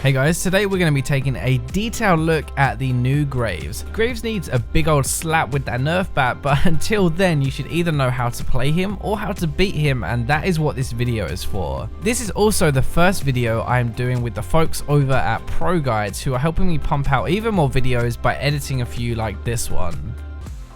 Hey guys, today we're going to be taking a detailed look at the new Graves. Graves needs a big old slap with that nerf bat, but until then you should either know how to play him or how to beat him, and that is what this video is for. This is also the first video I am doing with the folks over at Pro Guides who are helping me pump out even more videos by editing a few like this one.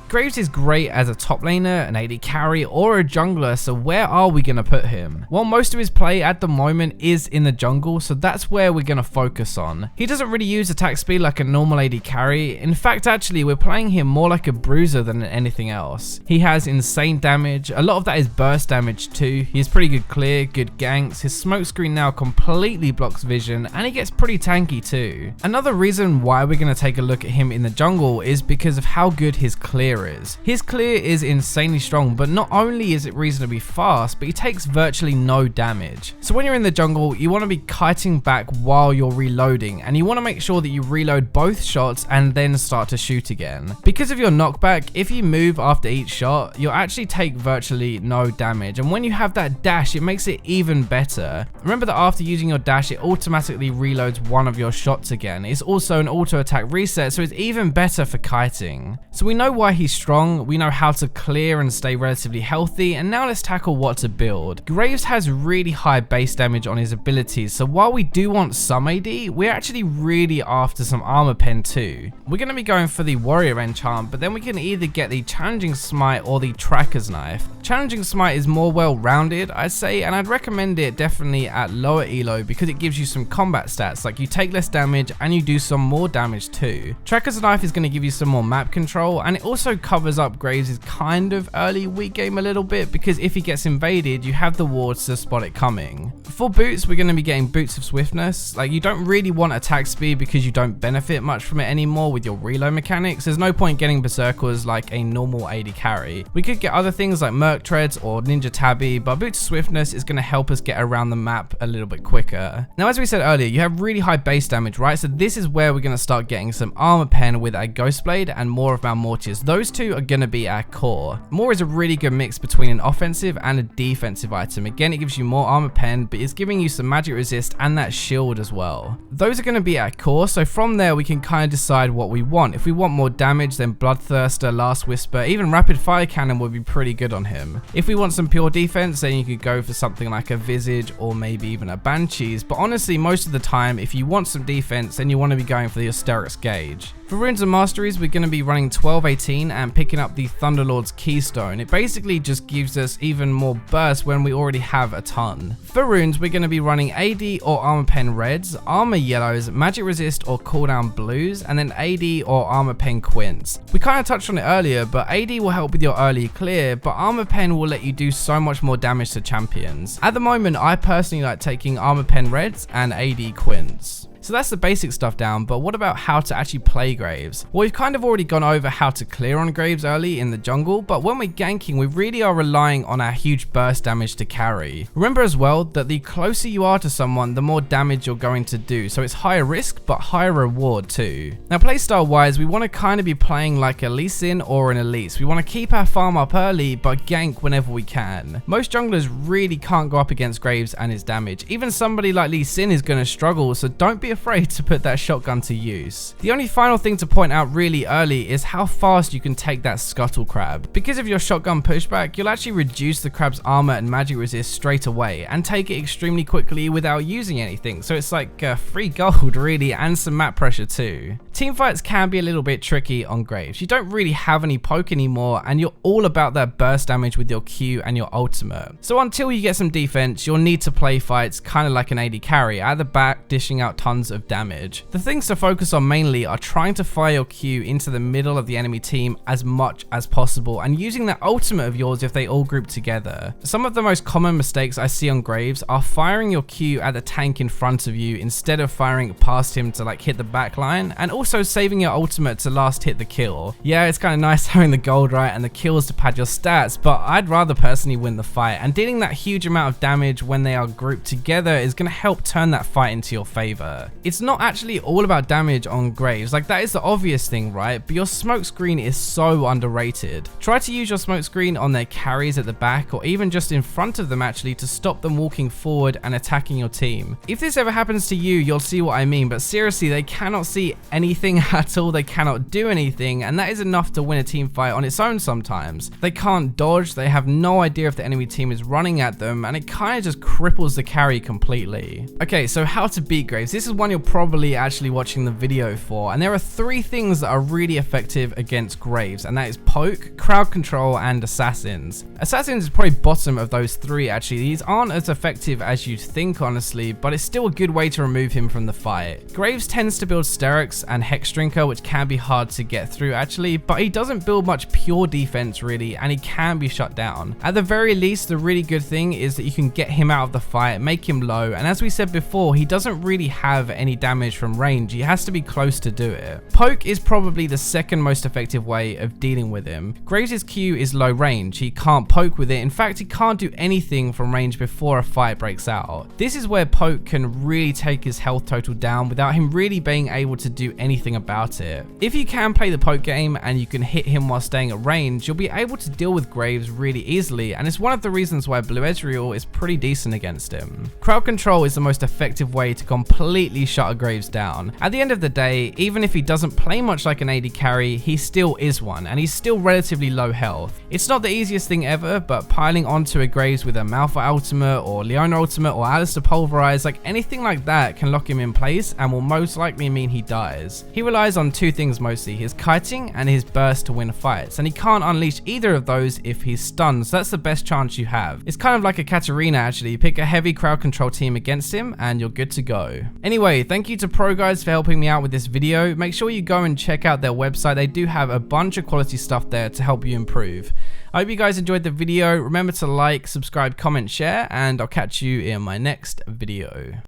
Graves is great as a top laner, an AD carry, or a jungler, so where are we going to put him? Well, most of his play at the moment is in the jungle, so that's where we're going to focus on. He doesn't really use attack speed like a normal AD carry. In fact, actually, we're playing him more like a bruiser than anything else. He has insane damage. A lot of that is burst damage too. He has pretty good clear, good ganks. His smoke screen now completely blocks vision, and he gets pretty tanky too. Another reason why we're going to take a look at him in the jungle is because of how good his clear is. His clear is insanely strong, but not only is it reasonably fast, but he takes virtually no damage. So when you're in the jungle, you want to be kiting back while you're reloading, and you want to make sure that you reload both shots and then start to shoot again. Because of your knockback, if you move after each shot, you'll actually take virtually no damage, and when you have that dash, it makes it even better. Remember that after using your dash, it automatically reloads one of your shots again. It's also an auto attack reset, so it's even better for kiting. So we know why he's strong, we know how to clear and stay relatively healthy, and now let's tackle what to build. Graves has really high base damage on his abilities, so while we do want some AD, we're actually really after some armor pen too. We're going to be going for the warrior enchant, but then we can either get the challenging smite or the tracker's knife. Challenging smite is more well-rounded, I'd say, and I'd recommend it definitely at lower elo because it gives you some combat stats, like you take less damage and you do some more damage too. Tracker's knife is going to give you some more map control, and it also covers up Graves' kind of early weak game a little bit because if he gets invaded, you have the wards to spot it coming. For boots, we're going to be getting boots of swiftness. Like, you don't really want attack speed because you don't benefit much from it anymore with your reload mechanics. There's no point getting berserkers like a normal AD carry. We could get other things like merc treads or ninja tabby, but boots of swiftness is going to help us get around the map a little bit quicker. Now, as we said earlier, you have really high base damage, right? So this is where we're going to start getting some armor pen with a ghost blade and more of our mortars. Those two are going to be our core. More is a really good mix between an offensive and a defensive item. Again, it gives you more armor pen, but it's giving you some magic resist and that shield as well. Those are going to be our core, so from there we can kind of decide what we want. If we want more damage, then Bloodthirster, Last Whisper, even Rapid Fire Cannon would be pretty good on him. If we want some pure defense, then you could go for something like a Visage or maybe even a Banshees, but honestly, most of the time, if you want some defense, then you want to be going for the Asterix Gauge. For runes and masteries, we're going to be running 1218 and picking up the Thunderlord's Keystone. It basically just gives us even more burst when we already have a ton. For runes, we're going to be running AD or armor pen reds, armor yellows, magic resist or cooldown blues, and then AD or armor pen quints. We kind of touched on it earlier, but AD will help with your early clear, but armor pen will let you do so much more damage to champions. At the moment, I personally like taking armor pen reds and AD quints. So that's the basic stuff down, but what about how to actually play Graves? Well, we've kind of already gone over how to clear on Graves early in the jungle, but when we're ganking, we really are relying on our huge burst damage to carry. Remember as well that the closer you are to someone, the more damage you're going to do, so it's higher risk, but higher reward too. Now, playstyle wise, we want to kind of be playing like a Lee Sin or an Elise. We want to keep our farm up early, but gank whenever we can. Most junglers really can't go up against Graves and his damage. Even somebody like Lee Sin is going to struggle, so don't be afraid to put that shotgun to use. The only final thing to point out really early is how fast you can take that scuttle crab. Because of your shotgun pushback, you'll actually reduce the crab's armor and magic resist straight away and take it extremely quickly without using anything, so it's like free gold really, and some map pressure too. Teamfights can be a little bit tricky on Graves. You don't really have any poke anymore, and you're all about that burst damage with your Q and your ultimate. So until you get some defense, you'll need to play fights kind of like an AD carry, at the back dishing out tons of damage. The things to focus on mainly are trying to fire your Q into the middle of the enemy team as much as possible, and using that ultimate of yours if they all group together. Some of the most common mistakes I see on Graves are firing your Q at the tank in front of you instead of firing past him to like hit the back line, and also saving your ultimate to last hit the kill. Yeah, it's kind of nice having the gold right and the kills to pad your stats, but I'd rather personally win the fight, and dealing that huge amount of damage when they are grouped together is going to help turn that fight into your favor. It's not actually all about damage on Graves, like that is the obvious thing, right? But your smoke screen is so underrated. Try to use your smoke screen on their carries at the back or even just in front of them actually to stop them walking forward and attacking your team. If this ever happens to you, you'll see what I mean, but seriously, they cannot see anything at all, they cannot do anything, and that is enough to win a team fight on its own sometimes. They can't dodge, they have no idea if the enemy team is running at them, and it kind of just cripples the carry completely. Okay, so how to beat Graves. This is one you're probably actually watching the video for, and there are 3 things that are really effective against Graves, and that is poke, crowd control, and assassins. Assassins is probably bottom of those 3 actually. These aren't as effective as you'd think honestly, but it's still a good way to remove him from the fight. Graves tends to build Sterix and Hex Drinker, which can be hard to get through actually, but he doesn't build much pure defense really, and he can be shut down. At the very least, the really good thing is that you can get him out of the fight, make him low, and as we said before, he doesn't really have any damage from range. He has to be close to do it. Poke is probably the second most effective way of dealing with him. Graves' Q is low range. He can't poke with it. In fact, he can't do anything from range before a fight breaks out. This is where poke can really take his health total down without him really being able to do anything about it. If you can play the poke game and you can hit him while staying at range, you'll be able to deal with Graves really easily, and it's one of the reasons why Blue Ezreal is pretty decent against him. Crowd control is the most effective way to completely shut a Graves down. At the end of the day, even if he doesn't play much like an AD carry, he still is one, and he's still relatively low health. It's not the easiest thing ever, but piling onto a Graves with a Malphite ultimate or Leona ultimate or Alistar Pulverize, like anything like that can lock him in place and will most likely mean he dies. He relies on 2 things mostly, his kiting and his burst to win fights, and he can't unleash either of those if he's stunned, so that's the best chance you have. It's kind of like a Katarina actually. Pick a heavy crowd control team against him and you're good to go. Anyway, thank you to Pro Guys for helping me out with this video. Make sure you go and check out their website. They do have a bunch of quality stuff there to help you improve. I hope you guys enjoyed the video. Remember to like, subscribe, comment, share, and I'll catch you in my next video.